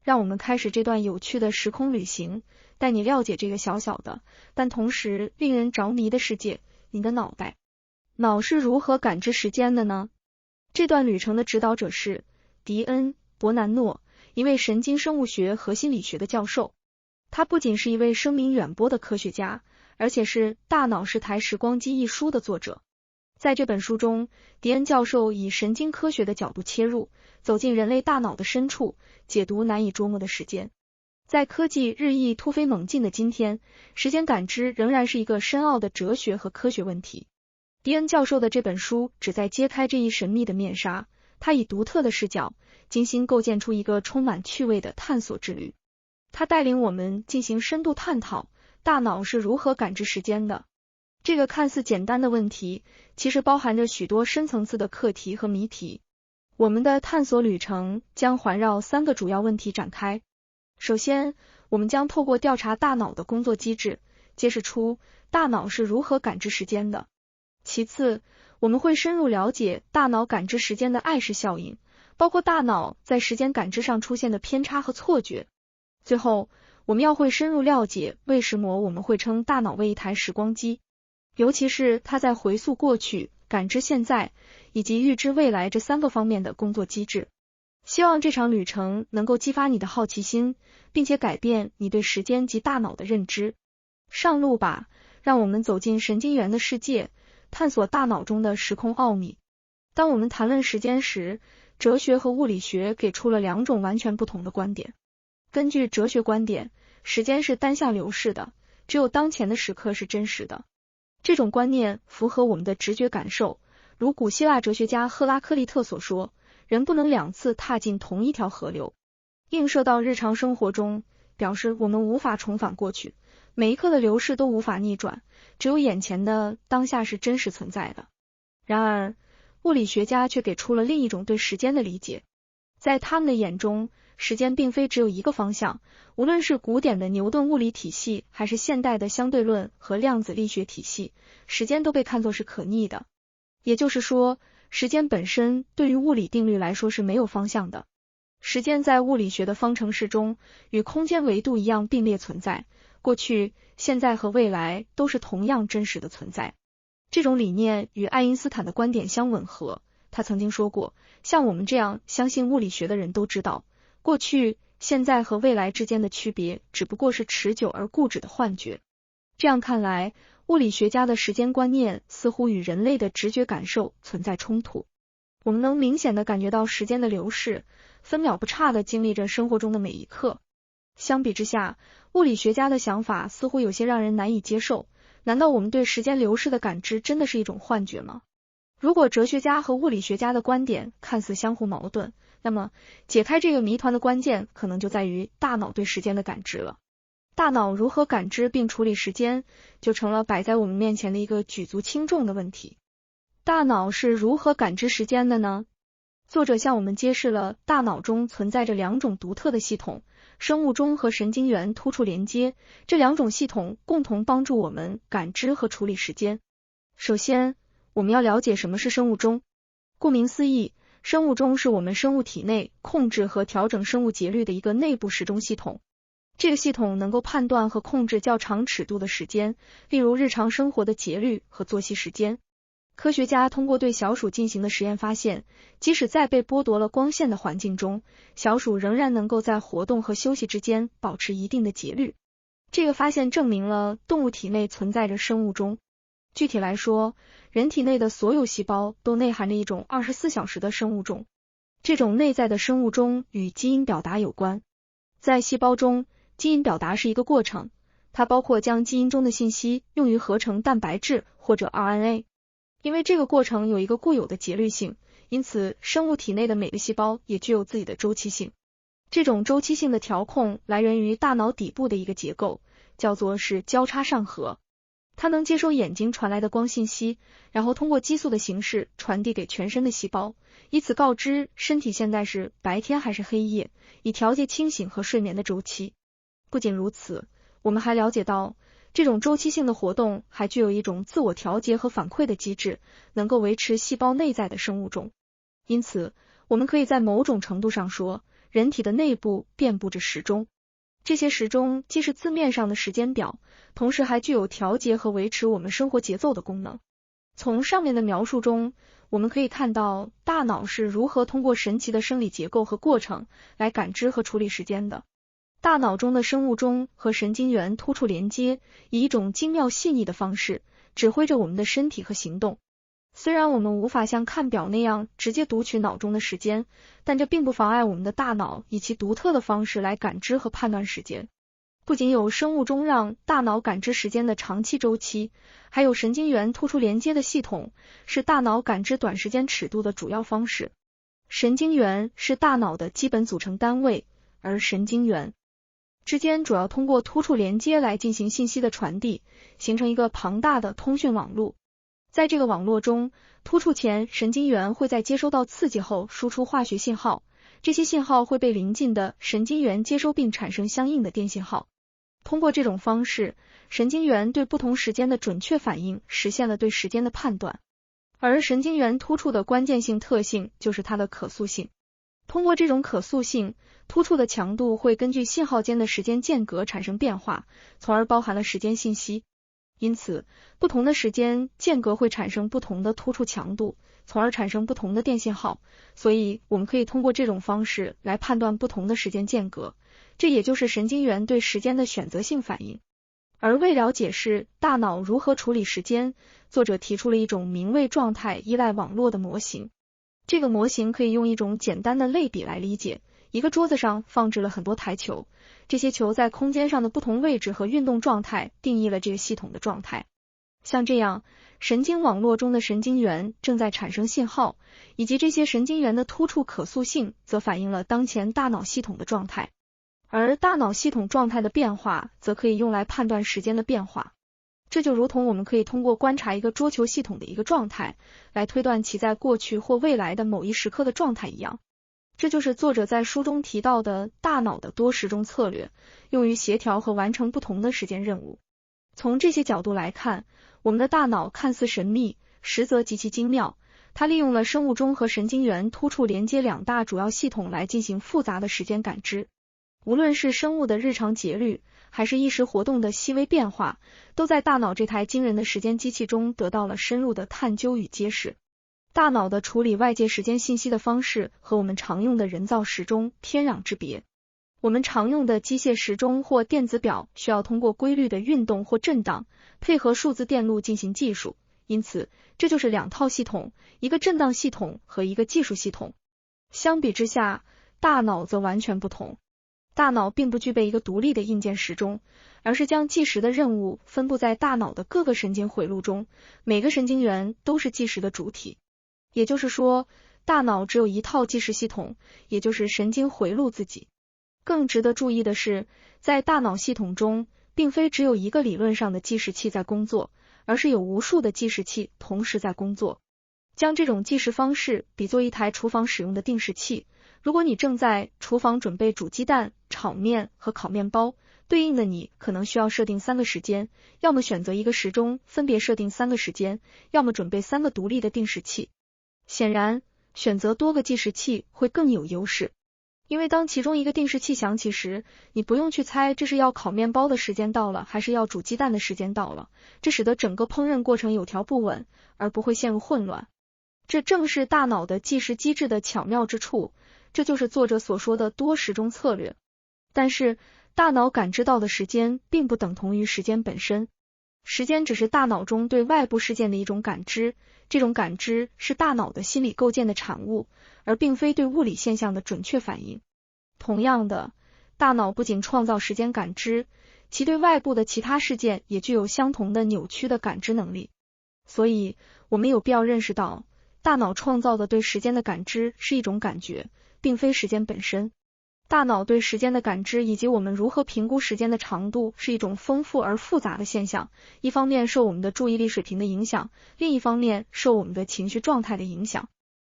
让我们开始这段有趣的时空旅行，带你了解这个小小的，但同时令人着迷的世界——你的脑袋。脑是如何感知时间的呢？这段旅程的指导者是迪恩·伯南诺，一位神经生物学和心理学的教授。他不仅是一位声名远播的科学家，而且是《大脑是台时光机》一书的作者。在这本书中，迪恩教授以神经科学的角度切入，走进人类大脑的深处，解读难以捉摸的时间。在科技日益突飞猛进的今天，时间感知仍然是一个深奥的哲学和科学问题。迪恩教授的这本书旨在揭开这一神秘的面纱，他以独特的视角，精心构建出一个充满趣味的探索之旅。他带领我们进行深度探讨，大脑是如何感知时间的。这个看似简单的问题，其实包含着许多深层次的课题和谜题。我们的探索旅程将环绕3个主要问题展开。首先，我们将透过调查大脑的工作机制，揭示出大脑是如何感知时间的。其次，我们会深入了解大脑感知时间的碍事效应，包括大脑在时间感知上出现的偏差和错觉。最后，我们会深入了解为什么我们会称大脑为一台时光机，尤其是它在回溯过去、感知现在以及预知未来这3个方面的工作机制。希望这场旅程能够激发你的好奇心，并且改变你对时间及大脑的认知。上路吧，让我们走进神经元的世界，探索大脑中的时空奥秘。当我们谈论时间时，哲学和物理学给出了2种完全不同的观点。根据哲学观点，时间是单向流逝的，只有当前的时刻是真实的。这种观念符合我们的直觉感受，如古希腊哲学家赫拉克利特所说，人不能2次踏进同一条河流。映射到日常生活中，表示我们无法重返过去，每一刻的流逝都无法逆转，只有眼前的当下是真实存在的。然而，物理学家却给出了另一种对时间的理解。在他们的眼中，时间并非只有一个方向，无论是古典的牛顿物理体系，还是现代的相对论和量子力学体系，时间都被看作是可逆的。也就是说，时间本身对于物理定律来说是没有方向的。时间在物理学的方程式中，与空间维度一样并列存在，过去、现在和未来都是同样真实的存在。这种理念与爱因斯坦的观点相吻合。他曾经说过，像我们这样相信物理学的人都知道，过去、现在和未来之间的区别只不过是持久而固执的幻觉。这样看来，物理学家的时间观念似乎与人类的直觉感受存在冲突。我们能明显地感觉到时间的流逝，分秒不差地经历着生活中的每一刻。相比之下，物理学家的想法似乎有些让人难以接受。难道我们对时间流逝的感知真的是一种幻觉吗？如果哲学家和物理学家的观点看似相互矛盾，那么解开这个谜团的关键可能就在于大脑对时间的感知了。大脑如何感知并处理时间，就成了摆在我们面前的一个举足轻重的问题。大脑是如何感知时间的呢？作者向我们揭示了大脑中存在着2种独特的系统，生物钟和神经元突触连接，这2种系统共同帮助我们感知和处理时间。首先，我们要了解什么是生物钟。顾名思义，生物钟是我们生物体内控制和调整生物节律的一个内部时钟系统。这个系统能够判断和控制较长尺度的时间，例如日常生活的节律和作息时间。科学家通过对小鼠进行的实验发现，即使在被剥夺了光线的环境中，小鼠仍然能够在活动和休息之间保持一定的节律。这个发现证明了动物体内存在着生物钟。具体来说，人体内的所有细胞都内含着一种24小时的生物钟。这种内在的生物钟与基因表达有关。在细胞中，基因表达是一个过程，它包括将基因中的信息用于合成蛋白质或者 RNA。因为这个过程有一个固有的节律性，因此生物体内的每个细胞也具有自己的周期性。这种周期性的调控来源于大脑底部的一个结构，叫做是交叉上核。它能接收眼睛传来的光信息，然后通过激素的形式传递给全身的细胞，以此告知身体现在是白天还是黑夜，以调节清醒和睡眠的周期。不仅如此，我们还了解到，这种周期性的活动还具有一种自我调节和反馈的机制，能够维持细胞内在的生物钟。因此，我们可以在某种程度上说，人体的内部遍布着时钟。这些时钟既是字面上的时间表，同时还具有调节和维持我们生活节奏的功能。从上面的描述中，我们可以看到大脑是如何通过神奇的生理结构和过程来感知和处理时间的。大脑中的生物钟和神经元突触连接，以一种精妙细腻的方式指挥着我们的身体和行动。虽然我们无法像看表那样直接读取脑中的时间，但这并不妨碍我们的大脑以其独特的方式来感知和判断时间。不仅有生物钟让大脑感知时间的长期周期，还有神经元突触连接的系统，是大脑感知短时间尺度的主要方式。神经元是大脑的基本组成单位，而神经元之间主要通过突触连接来进行信息的传递，形成一个庞大的通讯网络。在这个网络中，突触前神经元会在接收到刺激后输出化学信号，这些信号会被邻近的神经元接收并产生相应的电信号。通过这种方式，神经元对不同时间的准确反应实现了对时间的判断。而神经元突触的关键性特性就是它的可塑性。通过这种可塑性，突触的强度会根据信号间的时间间隔产生变化，从而包含了时间信息。因此，不同的时间间隔会产生不同的突触强度，从而产生不同的电信号。所以，我们可以通过这种方式来判断不同的时间间隔，这也就是神经元对时间的选择性反应。而为了解释大脑如何处理时间，作者提出了一种名为状态依赖网络的模型。这个模型可以用一种简单的类比来理解。一个桌子上放置了很多台球，这些球在空间上的不同位置和运动状态定义了这个系统的状态。像这样，神经网络中的神经元正在产生信号，以及这些神经元的突触可塑性则反映了当前大脑系统的状态。而大脑系统状态的变化则可以用来判断时间的变化。这就如同我们可以通过观察一个桌球系统的一个状态，来推断其在过去或未来的某一时刻的状态一样。这就是作者在书中提到的大脑的多时钟策略，用于协调和完成不同的时间任务。从这些角度来看，我们的大脑看似神秘，实则极其精妙。它利用了生物钟和神经元突触连接两大主要系统来进行复杂的时间感知。无论是生物的日常节律，还是意识活动的细微变化，都在大脑这台惊人的时间机器中得到了深入的探究与揭示。大脑的处理外界时间信息的方式和我们常用的人造时钟天壤之别。我们常用的机械时钟或电子表需要通过规律的运动或震荡，配合数字电路进行计数，因此这就是两套系统，一个震荡系统和一个计数系统。相比之下，大脑则完全不同。大脑并不具备一个独立的硬件时钟，而是将计时的任务分布在大脑的各个神经回路中，每个神经元都是计时的主体。也就是说，大脑只有一套计时系统，也就是神经回路自己。更值得注意的是，在大脑系统中，并非只有一个理论上的计时器在工作，而是有无数的计时器同时在工作。将这种计时方式比作一台厨房使用的定时器，如果你正在厨房准备煮鸡蛋、炒面和烤面包，对应的你可能需要设定3个时间，要么选择一个时钟分别设定3个时间，要么准备3个独立的定时器。显然，选择多个计时器会更有优势，因为当其中一个定时器响起时，你不用去猜这是要烤面包的时间到了，还是要煮鸡蛋的时间到了，这使得整个烹饪过程有条不紊，而不会陷入混乱。这正是大脑的计时机制的巧妙之处，这就是作者所说的多时钟策略。但是，大脑感知到的时间并不等同于时间本身。时间只是大脑中对外部事件的一种感知，这种感知是大脑的心理构建的产物，而并非对物理现象的准确反应。同样的，大脑不仅创造时间感知，其对外部的其他事件也具有相同的扭曲的感知能力。所以，我们有必要认识到，大脑创造的对时间的感知是一种感觉，并非时间本身。大脑对时间的感知以及我们如何评估时间的长度是一种丰富而复杂的现象，一方面受我们的注意力水平的影响，另一方面受我们的情绪状态的影响。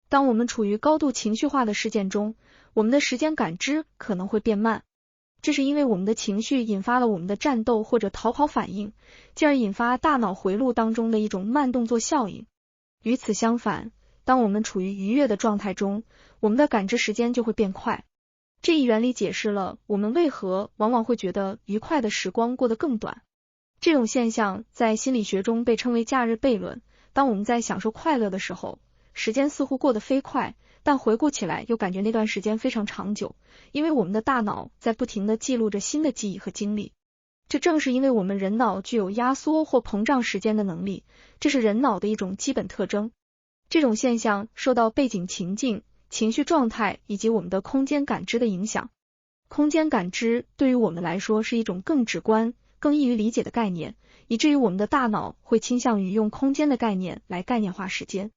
当我们处于高度情绪化的事件中，我们的时间感知可能会变慢，这是因为我们的情绪引发了我们的战斗或者逃跑反应，进而引发大脑回路当中的一种慢动作效应。与此相反，当我们处于愉悦的状态中，我们的感知时间就会变快。这一原理解释了我们为何往往会觉得愉快的时光过得更短。这种现象在心理学中被称为假日悖论。当我们在享受快乐的时候，时间似乎过得飞快，但回顾起来又感觉那段时间非常长久，因为我们的大脑在不停地记录着新的记忆和经历。这正是因为我们人脑具有压缩或膨胀时间的能力，这是人脑的一种基本特征。这种现象受到背景情境、情绪状态以及我们的空间感知的影响。空间感知对于我们来说是一种更直观、更易于理解的概念，以至于我们的大脑会倾向于用空间的概念来概念化时间。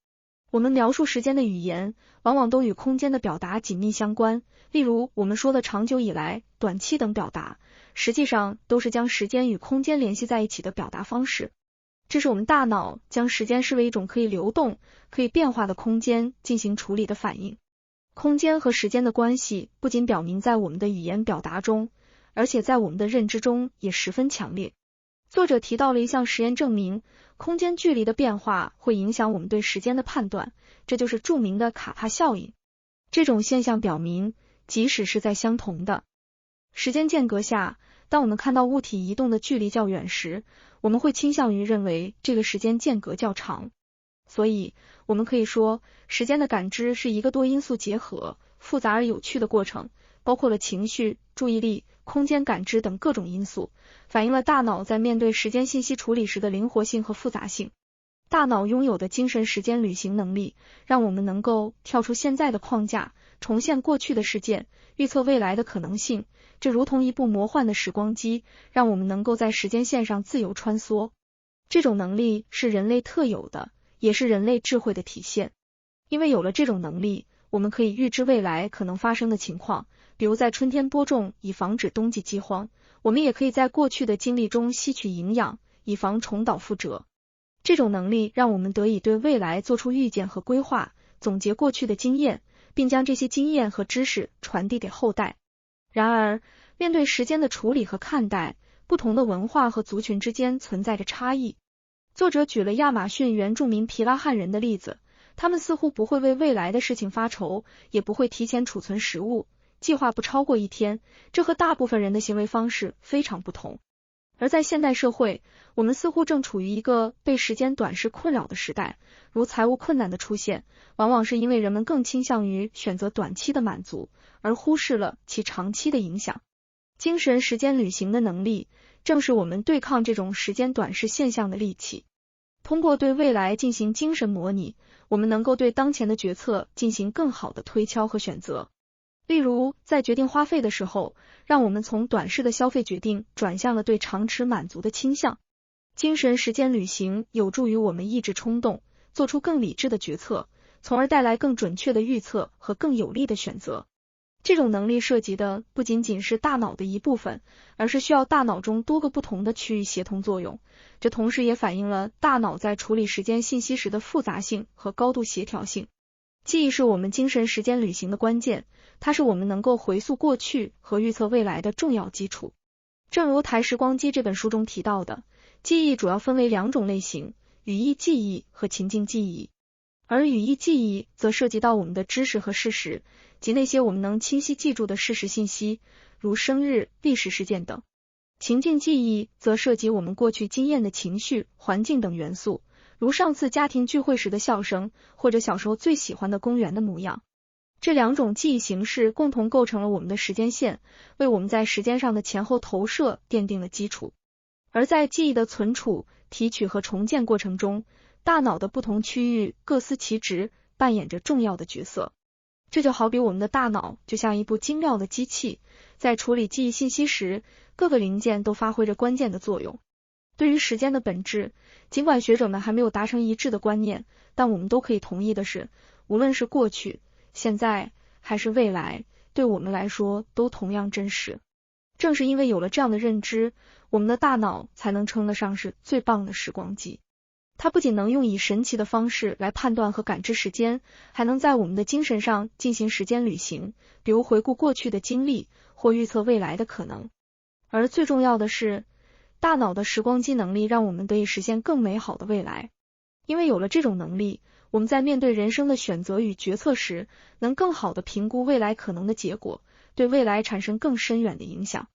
我们描述时间的语言往往都与空间的表达紧密相关，例如我们说的长久以来、短期等表达，实际上都是将时间与空间联系在一起的表达方式。这是我们大脑将时间视为一种可以流动、可以变化的空间进行处理的反应。空间和时间的关系不仅表明在我们的语言表达中，而且在我们的认知中也十分强烈。作者提到了一项实验证明，空间距离的变化会影响我们对时间的判断，这就是著名的卡帕效应。这种现象表明，即使是在相同的时间间隔下，当我们看到物体移动的距离较远时，我们会倾向于认为这个时间间隔较长。所以，我们可以说，时间的感知是一个多因素结合、复杂而有趣的过程，包括了情绪、注意力、空间感知等各种因素，反映了大脑在面对时间信息处理时的灵活性和复杂性。大脑拥有的精神时间旅行能力，让我们能够跳出现在的框架，重现过去的事件，预测未来的可能性。这如同一部魔幻的时光机，让我们能够在时间线上自由穿梭。这种能力是人类特有的，也是人类智慧的体现。因为有了这种能力，我们可以预知未来可能发生的情况，比如在春天播种，以防止冬季饥荒。我们也可以在过去的经历中吸取营养，以防重蹈覆辙。这种能力让我们得以对未来做出预见和规划，总结过去的经验，并将这些经验和知识传递给后代。然而，面对时间的处理和看待，不同的文化和族群之间存在着差异。作者举了亚马逊原住民皮拉汉人的例子，他们似乎不会为未来的事情发愁，也不会提前储存食物，计划不超过1天，这和大部分人的行为方式非常不同。而在现代社会，我们似乎正处于一个被时间短视困扰的时代，如财务困难的出现，往往是因为人们更倾向于选择短期的满足，而忽视了其长期的影响。精神时间旅行的能力，正是我们对抗这种时间短视现象的利器。通过对未来进行精神模拟，我们能够对当前的决策进行更好的推敲和选择。例如，在决定花费的时候，让我们从短视的消费决定转向了对长持满足的倾向。精神时间旅行有助于我们抑制冲动，做出更理智的决策，从而带来更准确的预测和更有利的选择。这种能力涉及的不仅仅是大脑的一部分，而是需要大脑中多个不同的区域协同作用。这同时也反映了大脑在处理时间信息时的复杂性和高度协调性。记忆是我们精神时间旅行的关键，它是我们能够回溯过去和预测未来的重要基础。正如《台时光机》这本书中提到的，记忆主要分为2种类型，语义记忆和情境记忆。而语义记忆则涉及到我们的知识和事实，即那些我们能清晰记住的事实信息，如生日、历史事件等。情境记忆则涉及我们过去经验的情绪、环境等元素，如上次家庭聚会时的笑声，或者小时候最喜欢的公园的模样。这2种记忆形式共同构成了我们的时间线，为我们在时间上的前后投射奠定了基础。而在记忆的存储、提取和重建过程中，大脑的不同区域各司其职，扮演着重要的角色。这就好比我们的大脑就像一部精妙的机器，在处理记忆信息时，各个零件都发挥着关键的作用。对于时间的本质，尽管学者们还没有达成一致的观念，但我们都可以同意的是，无论是过去、现在还是未来，对我们来说都同样真实。正是因为有了这样的认知，我们的大脑才能称得上是最棒的时光机。它不仅能用以神奇的方式来判断和感知时间，还能在我们的精神上进行时间旅行，比如回顾过去的经历或预测未来的可能。而最重要的是，大脑的时光机能力让我们得以实现更美好的未来。因为有了这种能力，我们在面对人生的选择与决策时，能更好地评估未来可能的结果，对未来产生更深远的影响。